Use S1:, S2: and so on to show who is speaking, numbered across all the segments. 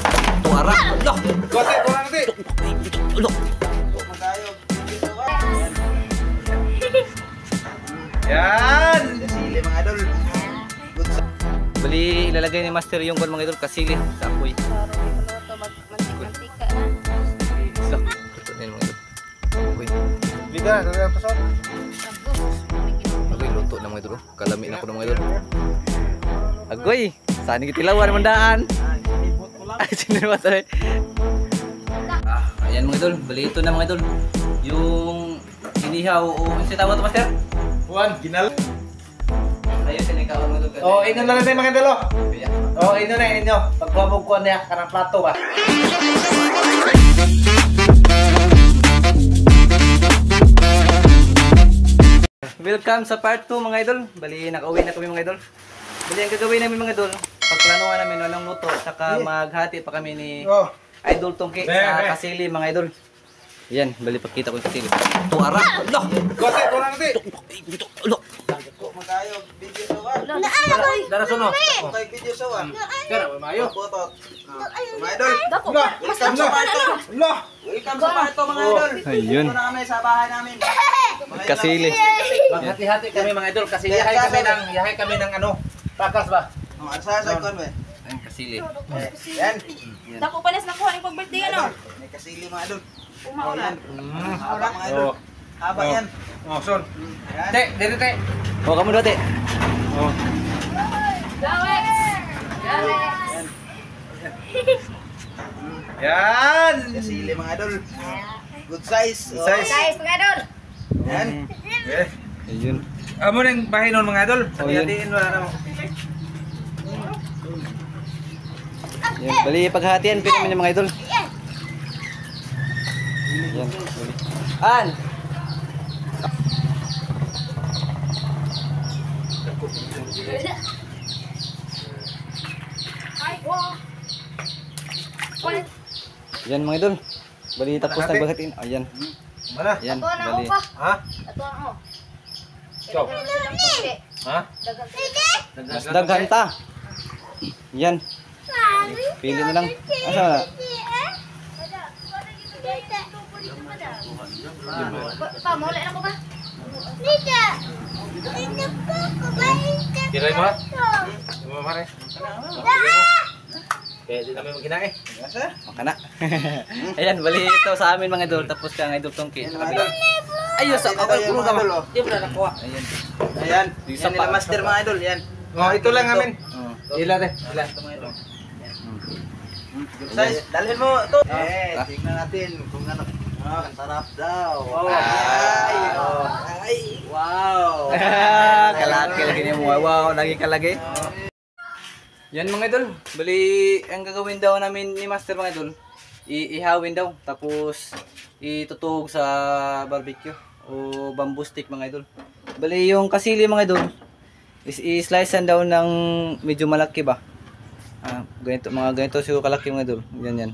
S1: kasili. Tuara. Loh.
S2: Gote, kurang nanti.
S1: Loh.
S2: Yan.
S3: Kasili mga idol.
S1: Bali ilalagay ni Master yung kon mga idol kasili sa apoy.
S4: Mantika na.
S1: So, ito na yung mga idol. Apoy.
S2: Liga, dari ang tusok.
S1: Agoy, luto na mga idol. Kalami na ko ng mga idol. Agoy, saan yung kitilawan mandaan? Ay, sinirwa tayo. Ayan mga idol, bali ito na mga idol. Yung inihaw o ano siya tawag ito Master?
S2: Juan, ginal.
S1: Ayun, sinikaw mga idol.
S2: Oh, ino na natin mga idol. Oh, ino na, ino. Pagbuhabog ko niya, karang plato ba?
S1: Welcome sa part 2 mga idol. Bali, nakauwi na kami mga idol. Bali, ang gagawin namin mga idol, pagplanuhan namin anong luto, saka maghati pa kami ni Idol Tongki sa kasili mga idol. Yan, bali pagkita ko yung kasili. Tuara! Loh!
S2: Gote, kurang nanti.
S1: Loh!
S3: Kok magayo video sawan.
S2: Dara suno.
S3: Okay video sawan.
S2: Kaya, mayo.
S3: Foto. Mga idol.
S4: Dako.
S2: Lah,
S3: Welcome sa part to.
S2: lah.
S3: Welcome sa part to mga idol.
S1: Ayun.
S3: Dito na kami sa bahay namin.
S1: Kasili.
S2: Maghati-hati kami mga idol kasi yahay kami ng ano, pakas ba?
S3: Oh, asa sa kon be.
S1: Ayun, kasili.
S3: Yan.
S4: Dako palas na kuha ni pag-birthday ano.
S3: May kasili mga idol.
S4: Umaulan.
S3: Haba mga idol. Haba yan.
S2: Oh, son.
S3: Yan.
S2: Te, dito te.
S1: Oh, kamu dati.
S2: Oh.
S4: Gawex.
S2: Yan.
S3: Kasili mga idol. Good size.
S2: Good size.
S4: Guys, mga idol.
S3: Yan.
S2: Eh.
S1: Ayun.
S2: Amo nang bahay nun mga idol.
S1: Oh, yun.
S2: Hati-hatiin wala na mo.
S1: Yan, bali paghatian pa namin yung mga idol. Yan, bali. An! Yan mga idol. Bali tapos na baghatin. Ayan.
S2: Mana?
S1: Yan,
S4: Ato na
S1: bali.
S4: ako pa.
S2: Ha?
S4: Ato na ako.
S2: Ikaw. Ha?
S1: Mas daghan ta. Yan. Pili na lang. Asa na?
S4: Pa, mula na ko ba?
S2: Kiray mo? Di mo mare. Kaya di namin magkinain.
S3: Asa?
S1: Makana. Ayan, bali ito sa amin mga idol. Tapos ka ng Idol Tongki. Sa kabila. Ayos, ako puno ka ba? Di ba na nakuha? Ayan.
S3: Ayan.
S1: Di
S3: Yan nila master mga idol. Yan.
S2: Oh, ito lang amin.
S1: Oh.
S2: Ila te. Ila.
S3: Good size. Dalhin mo ito. Tingnan natin kung ano. Ang sarap daw. Ay. Ay. Wow.
S1: Kalaki lagi niya mo. Wow, lagi kalagi. Yan mga idol. Bali, ang gagawin daw namin ni Master mga idol, ihawin daw. Tapos, itutuhog sa barbecue o bamboo stick mga idol. Bali, yung kasili mga idol, i-slicean daw ng medyo malaki ba. Ganito, mga ganito siguro kalaki mga idol. Yan, yan.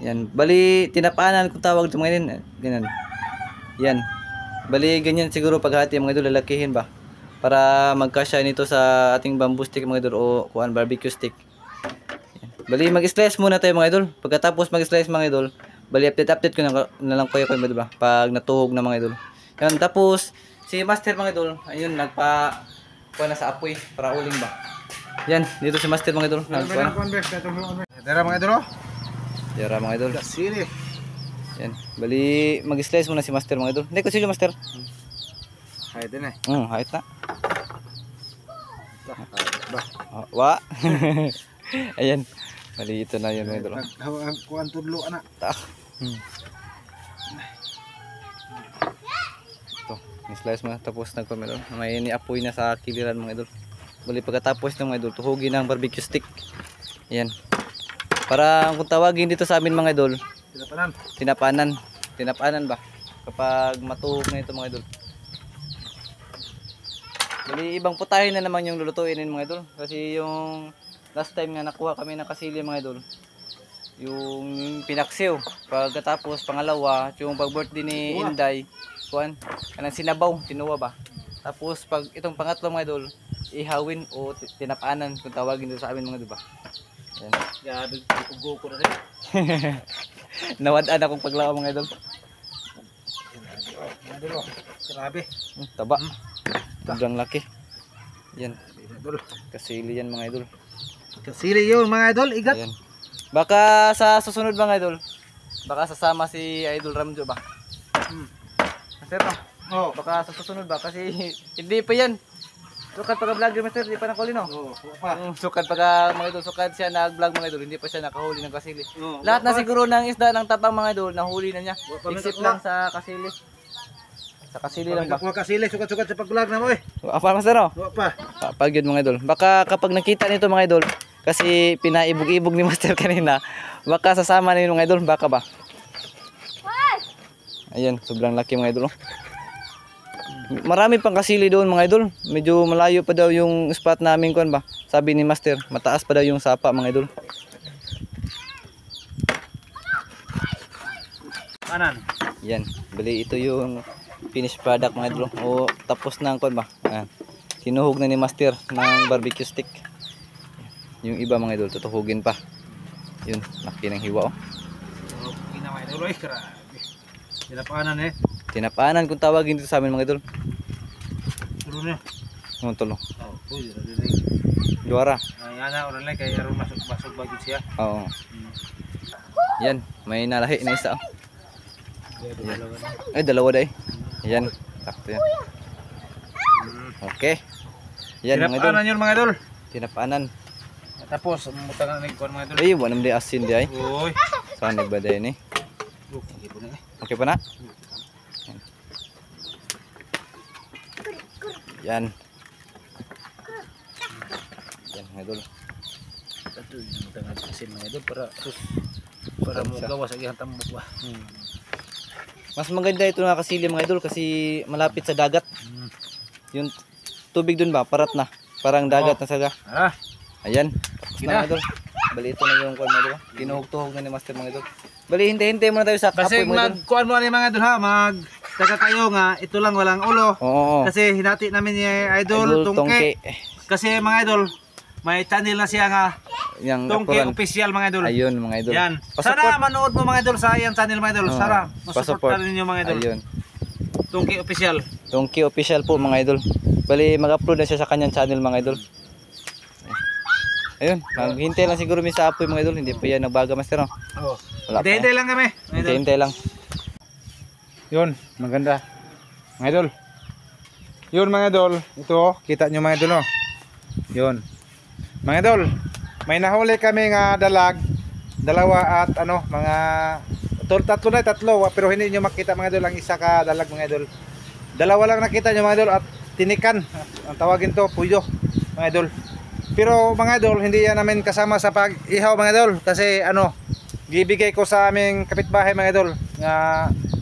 S1: Yan. Bali, tinapanan kung tawag ito mga idol. Ganyan. Yan. Bali, ganyan siguro paghati mga idol, lalakihin ba. Para magkasya nito sa ating bamboo stick mga idol o kuan barbecue stick. Yan. Bali, mag-slice muna tayo mga idol. Pagkatapos mag-slice mga idol, bali update ko na lang kayo mga idol ba. Pag natuhog na mga idol. Yan. Tapos, si Master mga idol, ayun, kuha na sa apoy para uling ba. Yan, dito si Master mga idol. Nagkuha na.
S2: Dara mga idol.
S1: Yara mga idol.
S2: Kasili.
S1: Yan. Bali, mag-slice muna si Master mga idol. Hindi ko sila Master.
S2: Hay din eh.
S1: Hait na. Wa. Ayan. Bali, ito na yun mga idol.
S2: Kuan tudlo anak.
S1: Tak. Ito, ni-slice mo na. Tapos nagkuha mga idol. May ni-apoy na sa kiliran mga idol. Bali, pagkatapos ng mga idol, tuhugin ng barbecue stick. Ayan. Para kung tawagin dito sa amin mga idol, tinapanan. Tinapanan ba? Kapag matuhog na ito mga idol. Bali, ibang putahe na naman yung lulutuin mga idol. Kasi yung last time nga nakuha kami ng kasili mga idol, yung pinaksiw. Pagkatapos pangalawa, yung pag-birthday ni Inday, kuan, kanang sinabaw, tinuwa ba. Tapos pag itong pangatlo mga idol, ihawin o tinapanan kung tawagin dito sa amin mga idol ba. Yan.
S2: Grabe, ugo ko na rin.
S1: Nawadaan akong paglawa mga idol.
S2: Mga idol, oh. Grabe.
S1: Taba. Sobrang laki. Yan.
S2: Mga idol.
S1: Kasili yan mga idol.
S2: Kasili yun mga idol, igat.
S1: Yan. Baka sa susunod mga idol, baka sasama si Idol Ramjo ba? Master ba?
S2: Oh.
S1: Baka sa susunod ba? Kasi hindi pa yan. Sukat pagka vlogger master, hindi pa nakahuli no?
S2: Oh, pa.
S1: Sukat pagka mga idol, sukat siya nag-vlog mga idol, hindi pa siya nakahuli ng kasili.
S2: Oh,
S1: Lahat na siguro ng isda ng tapang mga idol, nahuli na niya. Except lang sa kasili. Sa kasili lang ba?
S2: Kuha kasili, sukat-sukat sa pag-vlog na mo eh.
S1: Apa master no?
S2: Kuha pa.
S1: Pag yun mga idol. Baka kapag nakita nito mga idol, kasi pinaibog-ibog ni master kanina, baka sasama na yun mga idol, baka ba? Ayan, sobrang laki mga idol. Oh. Marami pang kasili doon mga idol. Medyo malayo pa daw yung spot namin kuan ba. Sabi ni master, mataas pa daw yung sapa mga idol.
S2: Kanan.
S1: Yan, bali ito yung finished product mga idol. O tapos na ang kuan ba. Ayan. Tinuhog na ni master ng barbecue stick. Yung iba mga idol, tutuhugin pa. Yun, laki ng hiwa oh.
S2: Oh, ginawa idol eh, grabe. Tinapanan eh.
S1: Tinapanan kung tawagin dito sa amin mga idol.
S2: Tulo na.
S1: Ano tulo?
S2: Oh, uy, radinig.
S1: Juara.
S2: Ay, ana, orang lang kay aron masuk bagid siya.
S1: Oo. Yan, may nalahi na isa. Oh. Ay, dalawa dahi. Yan, sakto yan. Okay. Yan mga idol.
S2: Tinapanan yun mga idol.
S1: Tinapanan.
S2: Tapos, mutangan na ikuan mga idol.
S1: Ay, wala naman di asin di ay.
S2: Uy.
S1: Saan ba dahi ni?
S2: Okay po na eh.
S1: Okay pa na? Yan. Yan mga idol.
S2: Ito yung mutangan kasi mga idol para mo gawa sa iyang tambok ba.
S1: Mas maganda ito na kasili mga idol kasi malapit sa dagat. Yung tubig dun ba, parat na. Parang dagat na saga.
S2: Ah,
S1: Ayan. Tapos na mga idol. Bali ito na yung kuan mga idol. Tinuhog-tuhog na ni master mga idol. Bali hintay-hintay muna tayo sa
S2: kasi
S1: kapoy mga idol.
S2: magkuan mo ni mga idol ha, magtaka kayo nga ito lang walang ulo.
S1: Oo.
S2: Kasi hinati namin ni Idol Tungke. Kasi mga idol, may channel na siya nga
S1: Yang
S2: Tungke
S1: kapuran.
S2: official mga idol.
S1: Ayun mga idol.
S2: Yan.
S1: Pasupport.
S2: Sana manood mo mga idol sa iyang channel mga idol.
S1: Oo.
S2: Sana
S1: Pasupport.
S2: masuportahan ninyo mga idol.
S1: Ayun.
S2: Tungke official.
S1: Tungki official po mga idol. Bali mag-upload na siya sa kanyang channel mga idol. Ayun, maghintay lang siguro mi sa apoy mga idol. Hindi pa yan nagbaga master no.
S2: Oh.
S1: Wala pa.
S2: Hintay lang kami. Mga idol.
S1: Hintay lang.
S2: Yun, maganda. Mga idol. Yun mga idol. Ito, kita nyo mga idol. Oh. Yun. Mga idol, may nahuli kami nga dalag. Dalawa at ano, mga tatlo. Pero hindi nyo makita mga idol ang isa ka dalag mga idol. Dalawa lang nakita nyo mga idol at tinikan. Ang tawagin to, puyo mga idol. Pero mga idol, hindi yan namin kasama sa pag-ihaw mga idol. Kasi ano, gibigay ko sa aming kapitbahay mga idol. Nga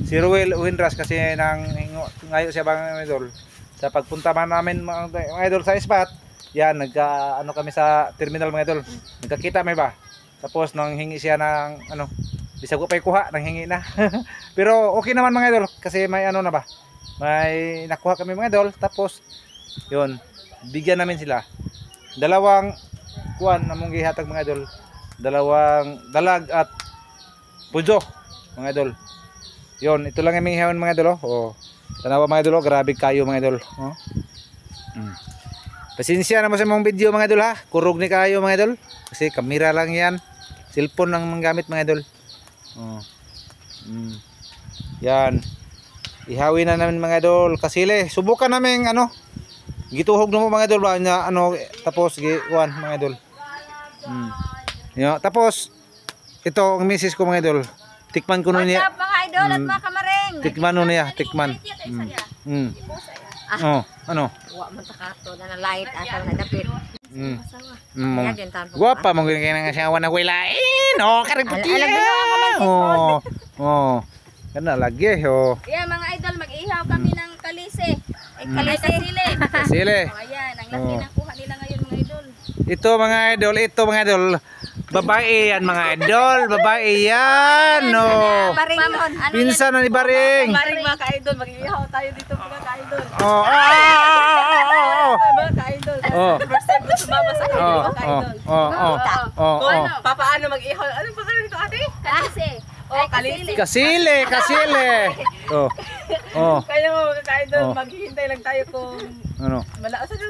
S2: si Ruel Uwinras kasi ngayon siya mga idol. Sa pagpunta man namin mga idol sa spot, yan, ano kami sa terminal mga idol. Nagkakita may ba? Tapos nang hingi siya ng ano, bisag ko pa kuha, nang hingi na. Pero okay naman mga idol kasi may ano na ba? May nakuha kami mga idol. Tapos yun, bigyan namin sila. Dalawang kuan namong gihatag mga idol. Dalawang dalag at pujo mga idol. Yun, ito lang aming ihawon mga idol. Oh. Tanawa mga idol, grabe kayo mga idol. Oh. Pasensya na mo sa mong video mga idol ha. Kurog ni kayo mga idol. Kasi kamera lang yan. Cellphone lang manggamit mga idol. Oh. Yan. Ihawin na namin mga idol. Kasili. Subukan namin ano. Gituhog na mo mga idol ba niya ano tapos giwan mga idol. Tapos ito ang message ko mga idol. Tikman ko niya.
S4: What's up mga idol at mga kamaring?
S2: Tikman no niya, tikman. Oh, ano?
S4: Wa man ta kato na light asal na dapit.
S2: Guwapa mong ganyan nga siya na wilain. Oh, karang puti.
S4: Alam mo ako man.
S2: Oh. Kana lagi oh.
S4: Yeah, mga idol, mag-ihaw kami ng kalise. Ay, kalise sili.
S2: Sili.
S4: Oh, ayan, ang laki na kuha nila ngayon mga idol.
S2: Ito mga idol, Babae yan mga idol. Babae yan. Oh.
S4: Baringon. Ano
S2: Pinsan na ni Baring.
S5: Maring mga ka-idol, mag-iihaw tayo dito mga ka-idol.
S2: Oh.
S5: Mga ka-idol.
S2: Oh.
S5: First time ko sumama sa akin,
S2: Oh.
S5: mga ka-idol.
S2: Oh.
S5: Paano mag-iihaw? Anong pangalan nito ate?
S4: Kalise.
S5: Oh, kalisi.
S2: Kasile. Oh. Oh.
S5: Kaya mga ka-idol, maghihintay lang tayo kung
S2: Ano?
S5: malaos na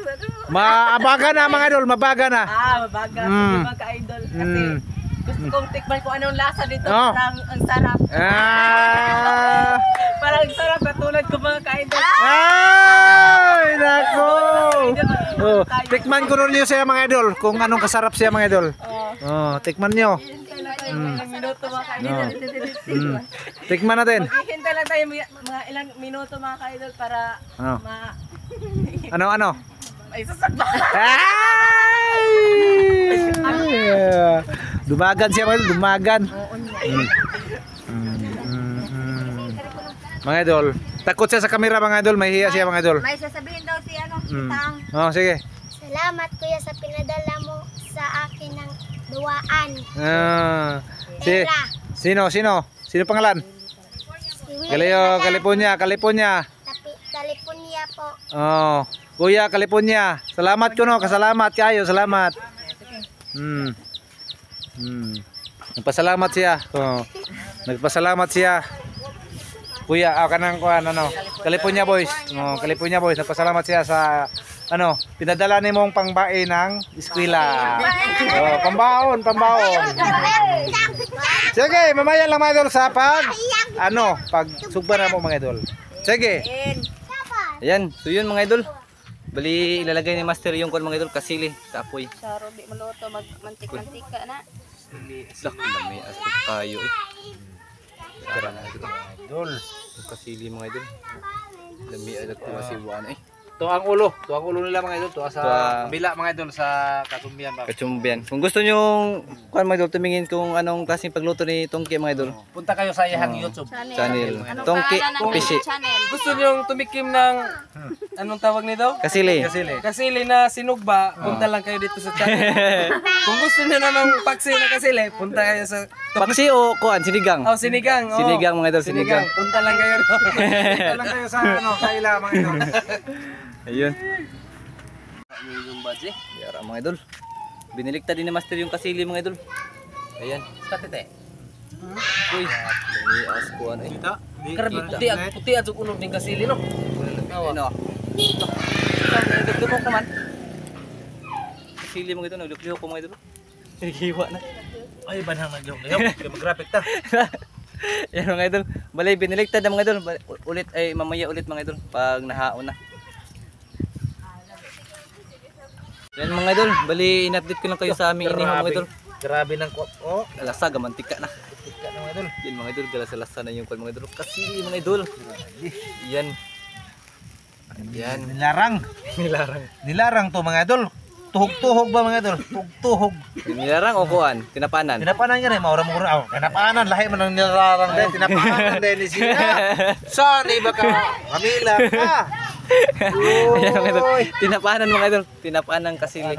S2: Mabaga na mga idol. Mabaga na.
S5: mabaga.
S2: Mm.
S5: Sige mga ka-idol. Kasi gusto kong tikman kung anong lasa dito.
S2: Oh.
S5: Parang ang sarap. Parang ang sarap katulad ko mga ka-idol.
S2: Ay, nako. Oh, tikman ko rin niyo siya mga idol kung anong kasarap siya mga idol. Oh, tikman niyo.
S5: Ilang minuto mga ka-idol.
S2: Tikman natin.
S5: Maghihintay lang tayo mga ilang minuto mga ka-idol para
S2: Ano?
S5: may sasakba.
S2: Ay! Dumagan siya mga idol, dumagan. Mga idol, takot siya sa camera mga idol, mahihiya siya mga idol.
S4: May sasabihin daw si ano, Tang.
S2: Oh, sige.
S6: Salamat kuya sa pinadala mo sa akin ng duwaan.
S2: Si, sino pangalan?
S6: Si Will
S2: Galileo,
S6: Madala,
S2: California.
S6: California po.
S2: Oh, Kuya California. Salamat ko no, kasalamat kayo, salamat. Nagpasalamat siya. Oh. Nagpasalamat siya. Kuya, kanang kuan ano, California boys. Oh, California boys, nagpasalamat siya sa pinadala ni mong pangbae ng eskwela. Oh, pambaon. Sige, mamaya lang mga idol sa pag sugba na mo mga idol. Sige.
S1: Ayan, so yun mga idol. Bali ilalagay ni Master yung kon mga idol kasili sa apoy.
S5: Saro di maluto mantika na.
S1: Sak dami astig kayo eh. Tara na idol. Yung kasili mga idol. Dami adag ko masiwan eh.
S2: To ang ulo nila mga idol, sa kabila mga idol sa Katumbian ba.
S1: Kachumbian. Kung gusto nyo kuan mga idol tumingin kung anong klaseng pagluto ni Tongki mga idol.
S2: Punta kayo sa iyang YouTube
S1: Channel. Tongki Pishi.
S5: Gusto niyo tumikim ng anong tawag nito?
S1: Kasili.
S5: Kasili na sinugba, punta lang kayo dito sa channel. Kung gusto niyo na ng paksi na kasili, punta kayo sa
S1: Paksi o kuan sinigang.
S5: sinigang.
S1: Sinigang mga idol, sinigang.
S5: Punta lang kayo doon.
S2: Punta lang kayo sa ila mga idol.
S1: Ayun. Yung badge. Yara mga idol. Biniligtad din ni Master yung kasili mga idol. Ayan.
S5: Patete.
S1: Uy. Dami askuan eh.
S5: Karbi puti at ulo ning kasili no.
S1: Ano? Nagdugtog ko man. Kasili mga idol, nagdugtog ko mga idol. Hiwa na.
S2: Ay, banhang nagyong. Mag-graphic ta.
S1: Yan mga idol. Balay biniligtad na mga idol. Ulit ay mamaya ulit mga idol pag nahaon na. Yan mga idol, bali in-update ko lang kayo sa aming inihaw mga idol.
S2: Grabe ng
S1: Lasa gamantika na.
S2: tika na mga idol.
S1: Yan mga idol, galasa-lasa na yung mga idol. Kasili mga idol. Yan. Yan.
S2: Nilarang to mga idol. Tuhog-tuhog ba mga idol? Tuhog-tuhog.
S1: Nilarang o kuan, tinapanan.
S2: Tinapanan niya rin, maura mo rin. Tinapanan, lahi mo ng nilarang din. Tinapanan din ni siya. Sorry baka kamila ka.
S1: Ayan mga idol, tinapanan mga idol. Tinapanan kasili.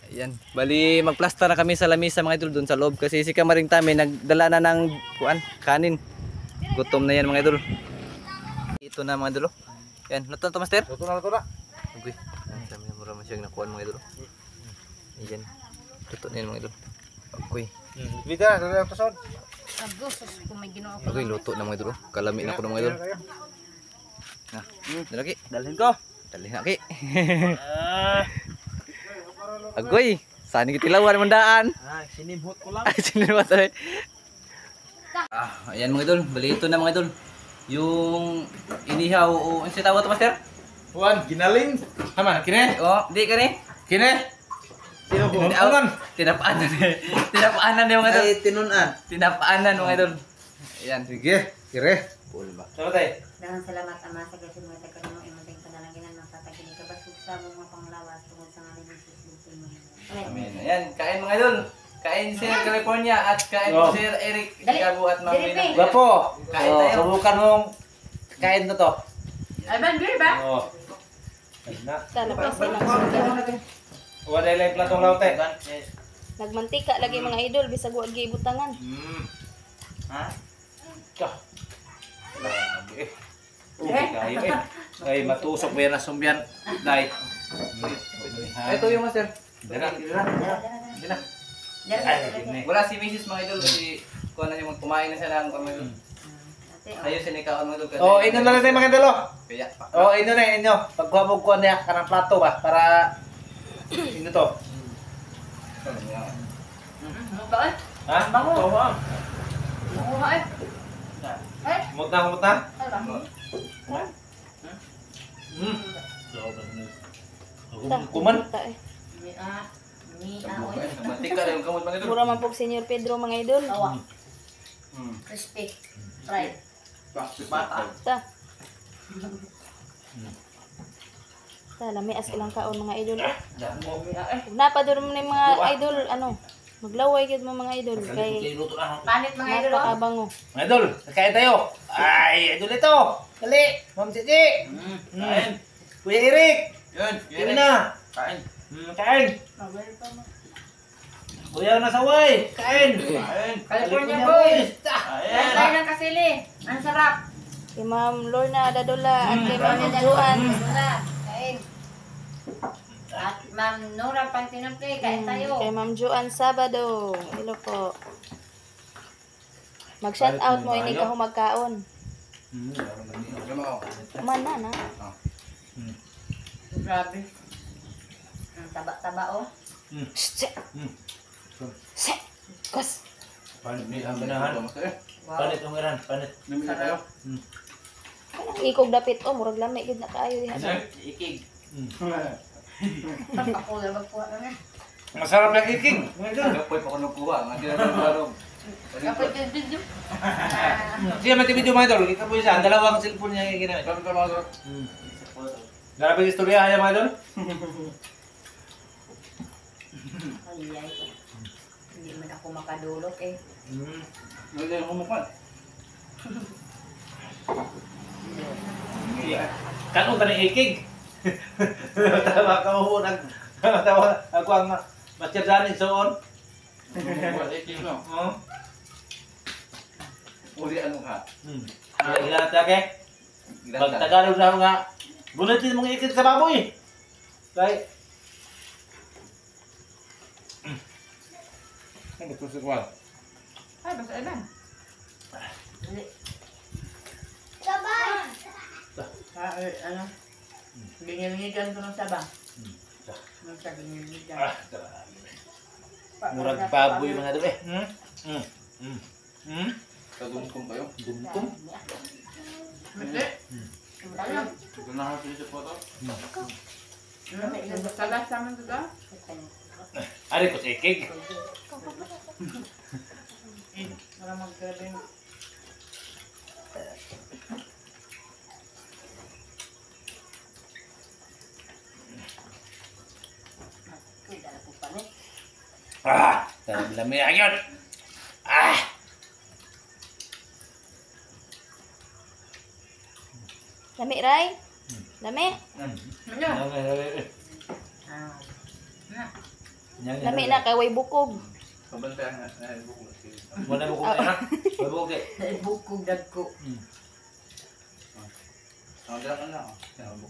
S1: Ayan, bali magplasta na kami sa lamisa mga idol doon sa loob. Kasi si Kamaring Tami nagdala na ng kuan, kanin. Gutom na yan mga idol. Ito na mga idol. Yan, luto na to Master?
S2: Luto na.
S1: Okay. Dami na mura masyang nakuha mga idol. Ayan. Luto na yan mga idol. Okay.
S2: Bida, doon ang tusod.
S1: Okay, luto na mga idol. Kalami na ko ng mga idol. Nah, dalaki. Dalhin ko. Dalhin na ki. Agoy, saan kitilawan man daan?
S2: Sinibhot ko lang.
S1: Ay, sinibhot ay. Ayan mga idol, bali ito na mga idol. Yung inihaw o ano siya tawag ito Master?
S2: Juan, ginaling. Tama, kine?
S1: Oh, di ka ni?
S2: Kine? Sino po?
S1: Tinapaanan eh. Tinapaanan yung mga idol.
S3: Ay, tinunan.
S1: Tinapaanan mga idol. Ayan.
S2: Sige, kire.
S1: Pul ba?
S2: Sino tayo?
S7: Daghang salamat Ama sa kasi mga tagalong imuting panalangin ng tatagin ka basig sa mga panglawas tungod sa ngalan ni Jesus.
S1: Amen. Ayan, kain mga idol. Kain Sir California at kain Sir Eric Gago at Ma'am Mina.
S2: Gapo.
S1: Kain tayo.
S2: Subukan mong kain na to.
S5: Ay ban ba?
S2: Oo. Na.
S5: Sana pa sila.
S2: Wala lang platong laute.
S4: Nagmantika lagi mga idol bisag wa gibutangan.
S3: Ha?
S2: Grabe eh. Kayo eh. Ay, matusok ba yan na sumbyan? Day.
S1: Ito yung master.
S2: Dira. Dira.
S1: Wala si Mrs. mga idol kasi kung ano yung kumain na siya ng kami. Ayun sinikaon mga idol.
S2: Oh, inyo na lang tayo mga idol.
S1: Kaya.
S2: Oh, inyo na inyo. Pagkuha mo kuha niya kanang plato ba para inyo to. Ha? Bango. Mutna. Kuman.
S4: Ta, eh.
S1: Mantika na yung kamot mga idol.
S4: Mura man pog Senyor Pedro mga idol.
S7: Crispy. Fried.
S1: Bata.
S4: Ta. Lami as ilang kaon mga idol. Ug napador mo na yung mga idol ano. Maglaway gid mo mga idol kay
S7: Panit mga idol. Oh.
S4: napakabango.
S2: Mga idol, kain tayo. Ay, idol ito. Dali. Ma'am Cici. Kuya Eric.
S1: Yun.
S2: Kaya na.
S1: Kain.
S2: Kain. Kuya Nasaway. Kain.
S7: California boys.
S1: Ayan.
S7: Tayo ng kasili. Ang sarap.
S4: Kay Ma'am Lorna Dadola at kay Ma'am Juan.
S7: Kain. At Ma'am Nora Pantinapre, kain tayo.
S4: Kay Ma'am Juan Sabado. Hello po. Mag-shout out mo ini ka magkaon. Man na.
S7: Grabe. Ang taba-taba oh.
S4: Shit. Shit. Kas.
S2: Panit ang ganahan. Panit ang ganahan. Panit.
S4: Ikog dapit oh, murag lami gid na kaayo diha.
S1: Ikig.
S7: Ako na magkuha na.
S2: Masarap lang iking. Mga idol.
S1: Kapoy pa ko nakuha. Nga sila ng barong.
S7: Kapag yung video.
S2: Siya matibidyo mga idol. Ika po isa. Dalawang cellphone niya yung ginamit.
S1: Kami ka mga idol.
S2: Grabe yung istorya kaya mga idol.
S7: Ay. Hindi man ako makadulok eh.
S1: Hindi yung humukan.
S2: Kanong ka ng iking. Tawa ka mo ng tawa ako ang masterdanin soon.
S1: Ikig no.
S2: Oh.
S1: Uli ano ka?
S2: Ilan ke? Pag Tagalog na nga bulitin mong ikit sa baboy. Kay Ano to sa kwal?
S7: Ay, basta ilan. Ano? Gingilingigan ko ng sabang. Nung sa gingilingigan.
S2: Murag baboy mga idol eh.
S1: Kadungkong kayo.
S2: Dumtum.
S7: Hindi. Ano?
S1: Ito na hasil sa photo.
S7: Salas naman ito.
S2: Ari ko ikig.
S7: Para maggrabe.
S2: Lami agad.
S4: Lami ray. Lami. Lami na kay way bukog.
S1: Kabantayan na buko.
S2: Wala mo kung na. Wala mo kay.
S7: Bukog dagko.
S1: Ang dala na. Buko.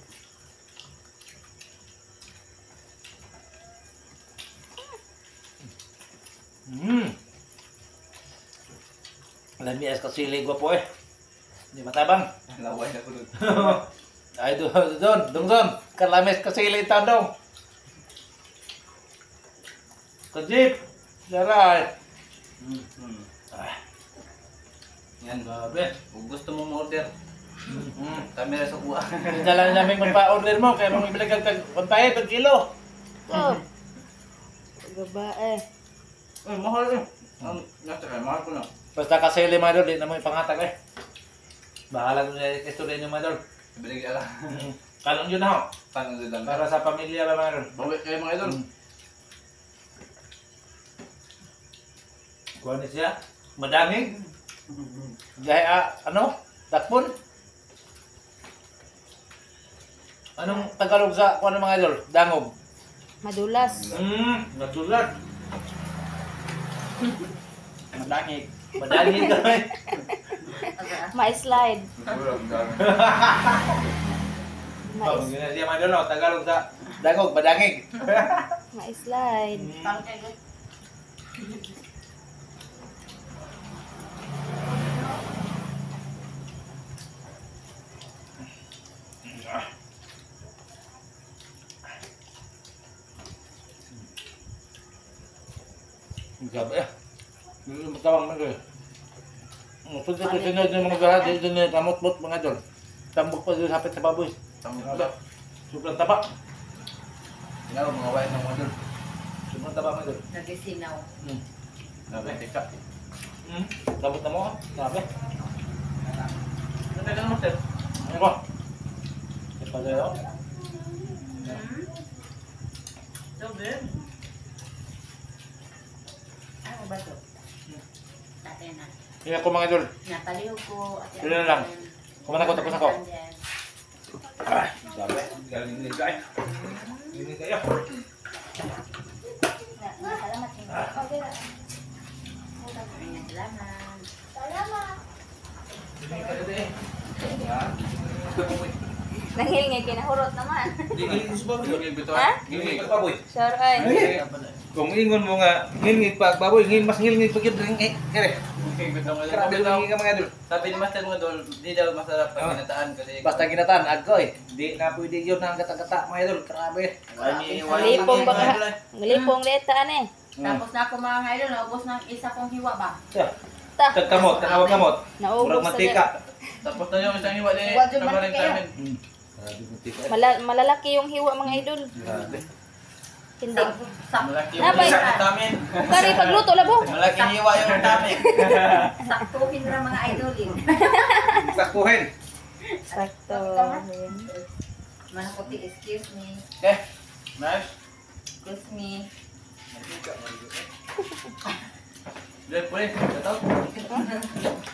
S2: Lami as kasili gwapo eh. Hindi matabang.
S1: Laway na ko doon.
S2: Ay doon, dong. Kalamis kasili tandong. Kajip. Daray.
S1: Yan.
S2: Grabe.
S1: Kung gusto mo ma-order. Kami na sa kuha.
S2: Dala namin magpa-order mo kaya mong ibilag kag 1 kilo.
S4: Oh. Babae.
S1: Ay, mahal eh. Ang nasa kaya, mahal ko na.
S2: Basta kasili mga idol, di na mo ipangatag eh. Bahala ko na istorya niyo mga idol.
S1: Ibalik ka lang.
S2: Kalong yun ako.
S1: Paano din lang.
S2: Para sa pamilya ba mga idol.
S1: Bawi kayo mga idol.
S2: Kuha ni siya. Madaming. Dahil ano? Takpon. Anong Tagalog sa kuha ng mga idol? Dangog.
S4: Madulas.
S2: Natulat.
S3: Madangig. Madangig kami.
S4: Ma-slide.
S2: Oh, gina siya mga idol, no? Tagalog sa dagog, madangig.
S4: Ma-slide.
S2: Grabe ah. Matawang na kayo. Sunod yung mga gahat, dito na kamot-mot mga idol. Tambok pa dito hapit sa baboy. Sobrang taba.
S1: Ikaw, mga wayan ng mga idol.
S2: Sobrang taba mga idol.
S7: Nagisinaw.
S2: Grabe, teka. Tambot na mo ah. Grabe. Ano ka master? Ano ko? Ito tayo.
S7: Ano ba to? Tatay na.
S2: Tingnan ko mga idol.
S7: Napalihog ko.
S2: Yun na lang. Kumain ako, tapos ako.
S7: Andyan.
S2: Grabe, galing nila guys. Hindi kayo.
S4: Salamat. Okay na.
S7: Ayan, salamat.
S4: Nangilingay kinahurot naman.
S2: Gingin sa baboy.
S4: Ha?
S2: Gingin sa baboy.
S4: Sure, ay.
S2: Kung ingon mo nga, ngilngig pa baboy, ngin mas ngilngig pa gyud ring kere. Grabe lang ka mga idol.
S1: Sabi ni Master mga idol, di daw masarap pag ginataan kasi
S2: Basta ginataan agoy. Di na pwede yun ang gata-gata mga idol. Grabe.
S4: Ngalipong ba ka? Ngalipong leta ane.
S7: Tapos na ako mga idol, naubos ng isa kong hiwa ba?
S4: Ta.
S2: Tagkamot, tanawag kamot.
S4: Naubos
S2: Murag
S4: sa
S2: mantika.
S1: tapos na yung isang hiwa ni
S7: Huwag yung
S1: kamarin
S7: mantika
S1: namin.
S2: Grabe mantika.
S4: Malalaki yung hiwa mga idol.
S2: Grabe.
S4: Hindi.
S1: Malaki yung
S4: Napay.
S1: hiwa namin.
S4: Kari pagluto labo.
S1: Malaki hiwa yung namin.
S7: Saktuhin na mga idol yun.
S2: Saktuhin.
S4: Sakto.
S7: Manakuti, excuse me.
S1: Okay, nice.
S7: Excuse me.
S1: Diyan po rin, ito.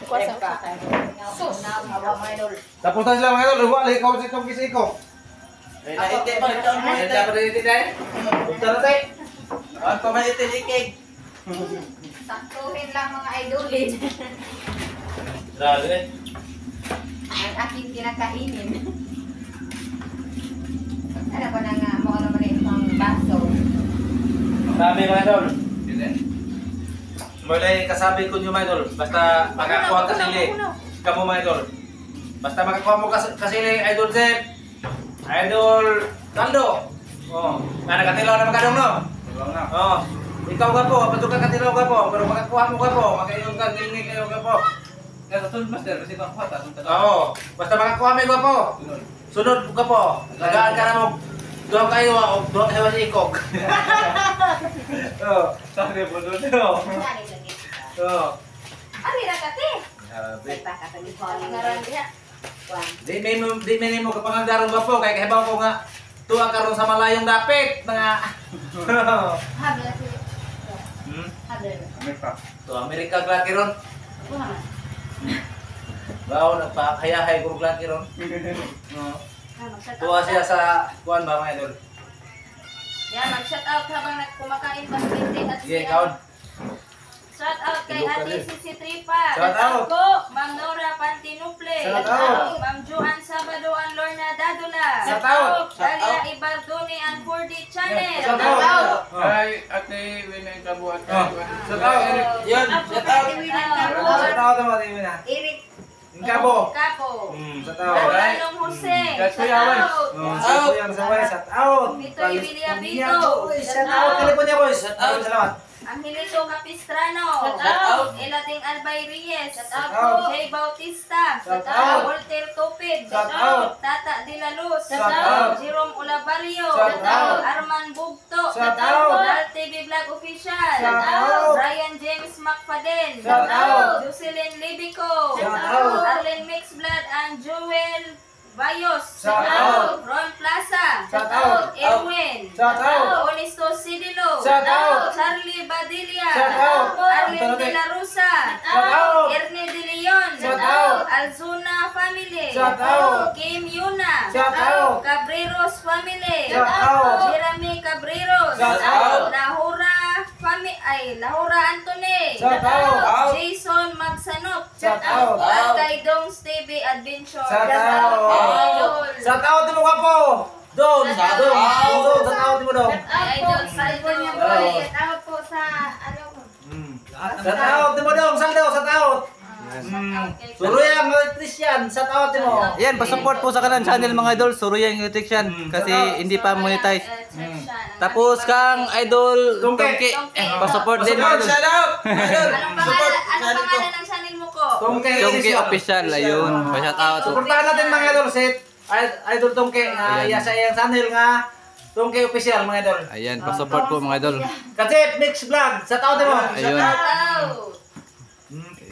S4: Kuwasa.
S7: Sus! Nawa mga idol.
S2: Tapos na sila mga idol. Wala ikaw sa itong kisi ko.
S1: Ay, hindi pa ito.
S2: Ay, dapat rin din ay. Punta na tayo.
S1: Ang pamalitin likig.
S7: Saktuhin lang mga idolin.
S2: Grabe.
S7: Ang aking kinakainin. Ano ba na nga mo ano man itong baso?
S2: Sabi mga idol. Mulay kasabi ko nyo mga idol. Basta makakuha ka sili. Kamu mga idol. Basta makakuha mo ka sili, idol Zep. Idol Caldo. Oh, nga nakatilaw na magkadong no? Oh. Ikaw ka po, pato ka katilaw ka po, pero makakuha mo ka po, makainom ka, gilnig kayo ka po.
S1: Kaya sunod Master, kasi pakuha ta.
S2: Oo, basta makakuha mo ka po. Sunod ka po. Lagaan ka na mo. Doon kayo, doon kayo sa ikog. Oo, sabi po doon. Oo.
S4: Ari ra kati.
S2: Grabe.
S4: Ngaran diha.
S2: Di may mo kapangandaron ba po, kaya kahibaw ko nga tuwa karon sa malayong dapit, mga... To Amerika glaki ron. Wow, nagpakayahay ko glaki ron. Tuwa siya sa kuan ba mga idol?
S4: Yan, mag-shout out habang kumakain pa sa pinting at
S2: Sige, kaon.
S4: Shout out kay
S2: Hello,
S4: Ate
S2: Kade.
S4: Sisi Tripa.
S2: Shout out.
S4: po, Ma'am Nora Pantinuple.
S2: Shout out.
S4: Ma'am Joan Sabado and Lorna Dadula.
S2: Shout out.
S4: Dalia Ibardone and 4D Channel.
S2: Shout out.
S1: Ay, Ate Winay Kabuat.
S2: Shout out.
S1: Yun, shout out.
S2: Shout out naman din na.
S7: Eric,
S2: Ingkabo.
S4: Kapo.
S2: Shout out.
S4: Dalong Jose.
S1: Shout
S4: Shout
S1: out.
S4: out.
S2: Shout out. Shout out.
S4: Pitoy Villabito.
S2: Shout out. Telepon niya boys. Shout out. Salamat.
S4: Angelito Capistrano.
S1: Shout out.
S4: Elating Albay Reyes.
S2: Shout out.
S4: Jay Bautista.
S2: Shout out.
S4: Walter Topid.
S2: Shout out.
S4: Tata De La Luz.
S2: Shout out.
S4: Jerome Olabarrio.
S2: Shout out.
S4: Arman Bugto.
S2: Shout out.
S4: Dal TV Vlog Official.
S2: Shout out.
S4: Brian James McFadden.
S2: Shout out.
S4: Jocelyn Libico.
S2: Shout out.
S4: Arlen Mixblood and Joel Bayos.
S2: Shout out.
S4: Ron Plaza.
S2: Shout out.
S4: Erwin.
S2: Shout out.
S4: Honesto Sidilo.
S2: Shout out.
S4: Charlie Badilla.
S2: Shout out.
S4: Arlen De La Rosa.
S2: Shout out.
S4: Erne De Leon.
S2: Shout out.
S4: Alzuna Family.
S2: Shout out.
S4: Kim Yuna.
S2: Shout out.
S4: Cabreros Family.
S2: Shout out.
S4: Jeremy Cabreros.
S2: Shout out.
S4: Lahura Family. ay Lahura Antony.
S5: Shout out.
S4: Jason Magsanop.
S5: Shout out.
S4: At kay Dongs TV Adventure.
S5: Shout out.
S4: Idol.
S5: Shout out mo ka po. Doon.
S4: Shout
S5: Doon.
S4: out.
S5: Doon. Shout out mo daw.
S4: Ay, Idol sa Idol.
S6: Shout out po sa ano mo.
S5: Shout out mo daw. Saldo. Shout out. Suruyang Electrician. Shout out mo.
S1: Ayan, pasupport po sa kanang channel mga idol, Suruyang Electrician kasi hindi pa monetize. Tapos kang idol Tongke, pasupport din mga idol.
S5: Shout out.
S4: Anong pangalan ng channel mo ko?
S1: Tongke official, ayun, pa-shout out.
S5: Suportahan natin mga idol set. Idol Tongke nga iya sa iyang channel nga Tongke official mga idol.
S1: Ayan, pasupport po mga idol.
S5: Kasi next vlog. Shout out mo.
S1: Ayun.
S4: Out.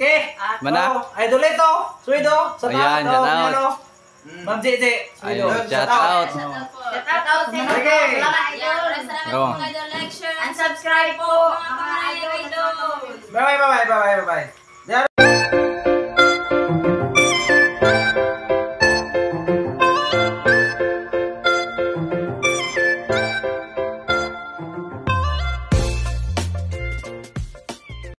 S5: Okay.
S1: Mana?
S5: Oh, Idolito, Suido, shout
S1: Ayan,
S5: out.
S1: shout out.
S5: Ano? Ma'am Jete, Suido.
S1: Ayun, shout out.
S4: Shout out sa inyo.
S5: Okay.
S4: Salamat idol. Salamat
S1: Oh.
S4: mga idol. Like, share, and subscribe po mga idol.
S5: Bye bye.